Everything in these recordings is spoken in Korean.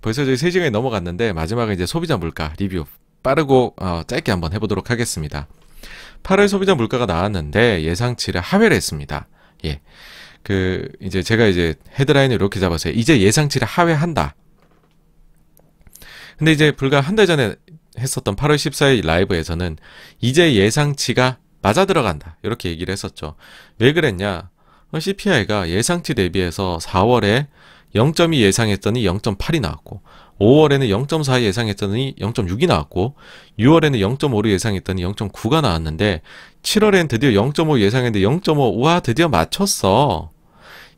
벌써 저희 3시간이 넘어갔는데 마지막에 이제 소비자 물가 리뷰 빠르고 짧게 한번 해보도록 하겠습니다. 8월 소비자 물가가 나왔는데 예상치를 하회를 했습니다. 예. 이제 제가 이제 헤드라인을 이렇게 잡았어요. 이제 예상치를 하회한다. 근데 이제 불과 한 달 전에 했었던 8월 14일 라이브에서는 이제 예상치가 맞아 들어간다. 이렇게 얘기를 했었죠. 왜 그랬냐? CPI가 예상치 대비해서 4월에 0.2 예상했더니 0.8이 나왔고 5월에는 0.4 예상했더니 0.6이 나왔고 6월에는 0.5를 예상했더니 0.9가 나왔는데 7월엔 드디어 0.5 예상했는데 0.5 와 드디어 맞췄어.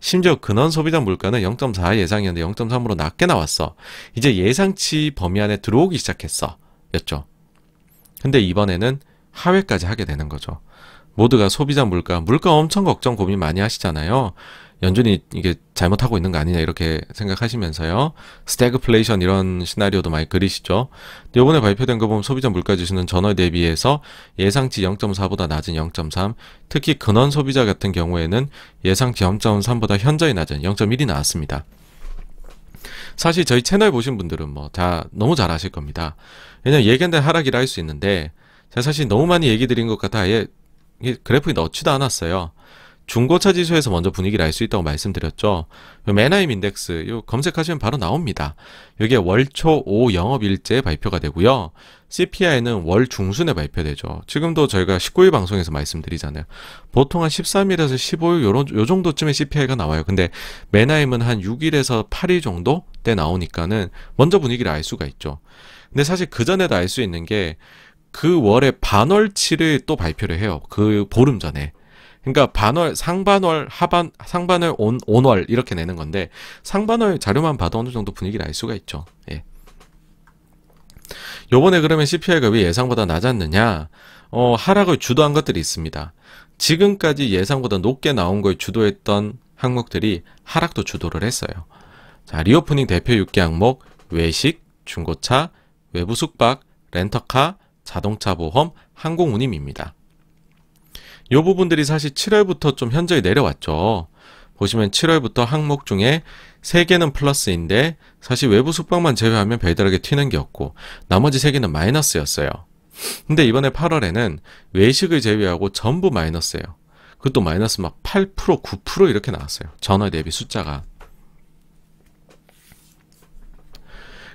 심지어 근원 소비자 물가는 0.4 예상이었는데 0.3으로 낮게 나왔어. 이제 예상치 범위 안에 들어오기 시작했어 였죠. 근데 이번에는 하회까지 하게 되는 거죠. 모두가 소비자 물가 엄청 걱정 고민 많이 하시잖아요. 연준이 이게 잘못하고 있는 거 아니냐 이렇게 생각하시면서요. 스태그플레이션 이런 시나리오도 많이 그리시죠. 근데 이번에 발표된 거 보면 소비자 물가 지수는 전월 대비해서 예상치 0.4보다 낮은 0.3, 특히 근원 소비자 같은 경우에는 예상치 0.3보다 현저히 낮은 0.1이 나왔습니다. 사실 저희 채널 보신 분들은 뭐 다 너무 잘 아실 겁니다. 왜냐면 예견된 하락이라 할 수 있는데 제가 사실 너무 많이 얘기 드린 것 같아 아예 그래프에 넣지도 않았어요. 중고차 지수에서 먼저 분위기를 알 수 있다고 말씀드렸죠. 맨하임 인덱스 이거 검색하시면 바로 나옵니다. 이게 월초 5 영업일제에 발표가 되고요. CPI는 월 중순에 발표되죠. 지금도 저희가 19일 방송에서 말씀드리잖아요. 보통 한 13일에서 15일 요 정도쯤에 CPI가 나와요. 근데 맨하임은 한 6일에서 8일 정도 때 나오니까는 먼저 분위기를 알 수가 있죠. 근데 사실 그 전에도 알 수 있는 게 그 월의 반월치를 또 발표를 해요. 그 보름 전에. 그러니까 반월, 상반월, 상반월, 온월 이렇게 내는 건데 상반월 자료만 봐도 어느 정도 분위기를 알 수가 있죠. 예. 요번에 그러면 CPI가 왜 예상보다 낮았느냐? 하락을 주도한 것들이 있습니다. 지금까지 예상보다 높게 나온 걸 주도했던 항목들이 하락도 주도를 했어요. 자, 리오프닝 대표 6개 항목, 외식, 중고차, 외부 숙박, 렌터카, 자동차 보험, 항공운임입니다. 이 부분들이 사실 7월부터 좀 현저히 내려왔죠. 보시면 7월부터 항목 중에 3개는 플러스인데 사실 외부 숙박만 제외하면 별다르게 튀는 게 없고 나머지 3개는 마이너스였어요. 근데 이번에 8월에는 외식을 제외하고 전부 마이너스예요. 그것도 마이너스 막 8%, 9% 이렇게 나왔어요. 전월 대비 숫자가.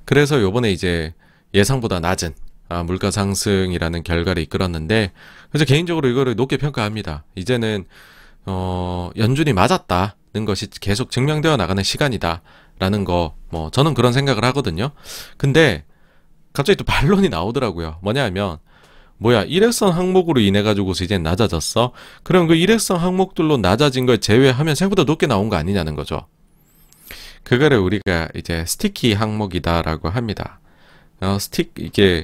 그래서 요번에 이제 예상보다 낮은 물가 상승이라는 결과를 이끌었는데 그래서 개인적으로 이거를 높게 평가합니다. 이제는 연준이 맞았다는 것이 계속 증명되어 나가는 시간이다 라는 거 저는 그런 생각을 하거든요. 근데 갑자기 또 반론이 나오더라고요. 뭐냐 하면 일회성 항목으로 인해 가지고서 이제 낮아졌어? 그럼 그 일회성 항목들로 낮아진 걸 제외하면 생각보다 높게 나온 거 아니냐는 거죠. 그거를 우리가 이제 스티키 항목이다라고 합니다. 이게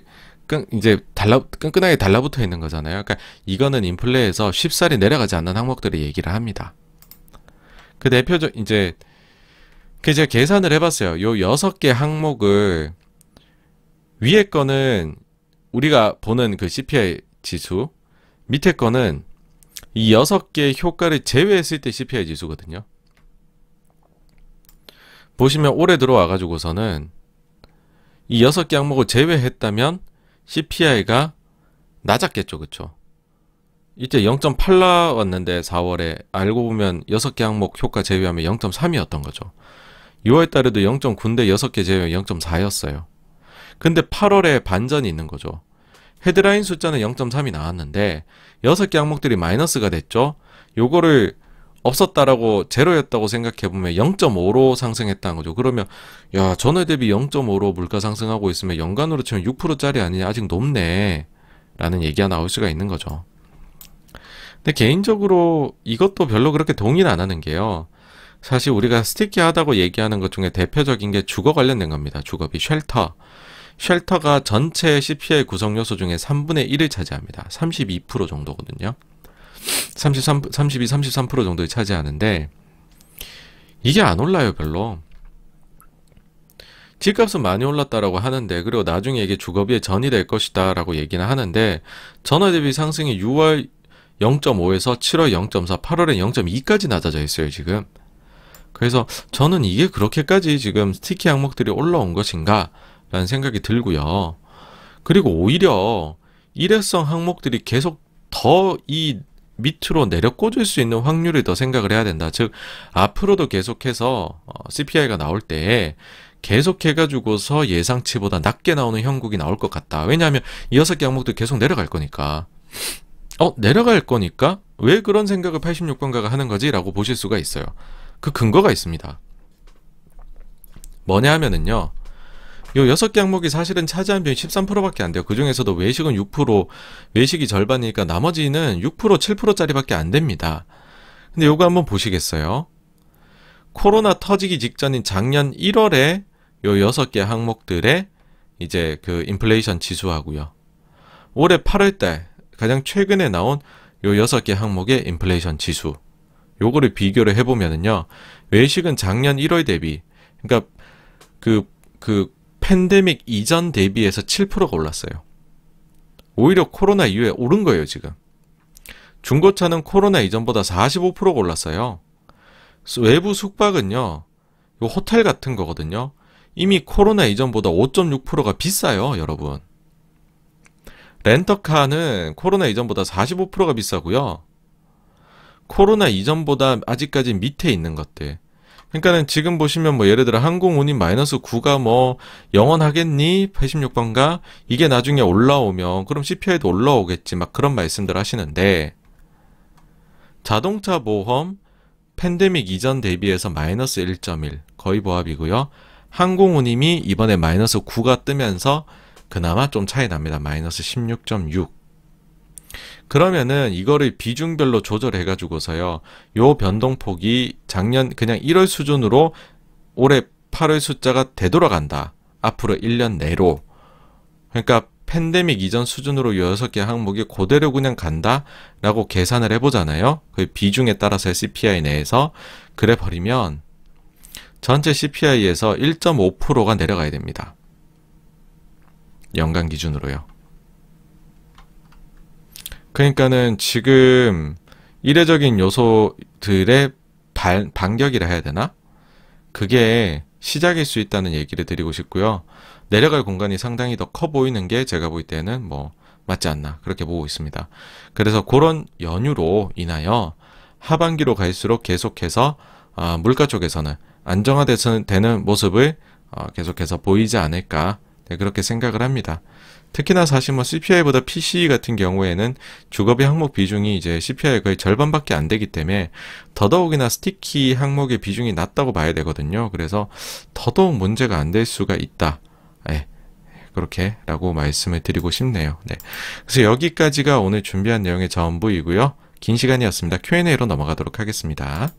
이제 끈끈하게 달라붙어 있는 거잖아요. 그러니까 이거는 인플레에서 쉽사리 내려가지 않는 항목들을 얘기를 합니다. 그 대표적 이제 제가 계산을 해봤어요. 요 6개 항목을 위에 거는 우리가 보는 그 CPI 지수, 밑에 거는 이 6개의 효과를 제외했을 때 CPI 지수거든요. 보시면 올해 들어와 가지고서는 이 6개 항목을 제외했다면 CPI가 낮았겠죠. 그쵸? 이때 0.8 나왔는데 4월에 알고 보면 6개 항목 효과 제외하면 0.3이었던 거죠. 6월달에도 0.9인데 6개 제외하면 0.4였어요. 근데 8월에 반전이 있는 거죠. 헤드라인 숫자는 0.3이 나왔는데 6개 항목들이 마이너스가 됐죠. 요거를 없었다라고 제로였다고 생각해보면 0.5로 상승했다는 거죠. 그러면 야 전월 대비 0.5로 물가 상승하고 있으면 연간으로 치면 6%짜리 아니냐 아직 높네 라는 얘기가 나올 수가 있는 거죠. 근데 개인적으로 이것도 별로 그렇게 동의는 안 하는 게요. 사실 우리가 스티키하다고 얘기하는 것 중에 대표적인 게 주거 관련된 겁니다. 주거비 쉘터가 전체 CPI 구성 요소 중에 3분의 1을 차지합니다. 32% 정도거든요. 32, 33% 정도를 차지하는데 이게 안 올라요 별로. 집값은 많이 올랐다라고 하는데 그리고 나중에 이게 주거비에 전이 될 것이다 라고 얘기는 하는데 전월 대비 상승이 6월 0.5에서 7월 0.4, 8월에 0.2까지 낮아져 있어요 지금. 그래서 저는 이게 그렇게까지 지금 스티키 항목들이 올라온 것인가 라는 생각이 들고요. 그리고 오히려 일회성 항목들이 계속 더 이 밑으로 내려 꽂을 수 있는 확률을 더 생각을 해야 된다. 즉 앞으로도 계속해서 CPI가 나올 때 계속해가지고서 예상치보다 낮게 나오는 형국이 나올 것 같다. 왜냐하면 이 6개 항목도 계속 내려갈 거니까. 내려갈 거니까 왜 그런 생각을 86번가가 하는 거지? 라고 보실 수가 있어요. 그 근거가 있습니다. 뭐냐 하면은요, 요 6개 항목이 사실은 차지한 비율이 13%밖에 안 돼요. 그 중에서도 외식은 6%, 외식이 절반이니까 나머지는 6%, 7%짜리밖에 안 됩니다. 근데 요거 한번 보시겠어요? 코로나 터지기 직전인 작년 1월에 요 6개 항목들의 이제 그 인플레이션 지수하고요. 올해 8월달 가장 최근에 나온 요 6개 항목의 인플레이션 지수. 요거를 비교를 해보면은요, 외식은 작년 1월 대비, 그러니까 그 팬데믹 이전 대비해서 7%가 올랐어요. 오히려 코로나 이후에 오른 거예요, 지금. 중고차는 코로나 이전보다 45%가 올랐어요. 외부 숙박은요, 요 호텔 같은 거거든요. 이미 코로나 이전보다 5.6%가 비싸요, 여러분. 렌터카는 코로나 이전보다 45%가 비싸고요. 코로나 이전보다 아직까지 밑에 있는 것들. 그러니까는 지금 보시면 뭐 예를 들어 항공운임 마이너스 9가 뭐 영원하겠니? 86번가? 이게 나중에 올라오면 그럼 CPI도 올라오겠지. 막 그런 말씀들 하시는데, 자동차 보험 팬데믹 이전 대비해서 마이너스 1.1 거의 보합이고요. 항공운임이 이번에 마이너스 9가 뜨면서 그나마 좀 차이 납니다. 마이너스 16.6. 그러면은 이거를 비중별로 조절해가지고서요, 요 변동폭이 작년 그냥 1월 수준으로 올해 8월 숫자가 되돌아간다. 앞으로 1년 내로. 그러니까 팬데믹 이전 수준으로 6개 항목이 그대로 그냥 간다라고 계산을 해보잖아요. 그 비중에 따라서의 CPI 내에서. 그래 버리면 전체 CPI에서 1.5%가 내려가야 됩니다. 연간 기준으로요. 그러니까는 지금 이례적인 요소들의 반격이라 해야 되나? 그게 시작일 수 있다는 얘기를 드리고 싶고요. 내려갈 공간이 상당히 더 커 보이는 게 제가 볼 때는 뭐 맞지 않나 그렇게 보고 있습니다. 그래서 그런 연유로 인하여 하반기로 갈수록 계속해서 물가 쪽에서는 안정화되는 모습을 계속해서 보이지 않을까, 네, 그렇게 생각을 합니다. 특히나 사실 뭐 CPI보다 PCE 같은 경우에는 주거비 항목 비중이 이제 CPI 거의 절반밖에 안 되기 때문에 더더욱이나 스티키 항목의 비중이 낮다고 봐야 되거든요. 그래서 더더욱 문제가 안 될 수가 있다. 네, 그렇게라고 말씀을 드리고 싶네요. 네, 그래서 여기까지가 오늘 준비한 내용의 전부이고요. 긴 시간이었습니다. Q&A로 넘어가도록 하겠습니다.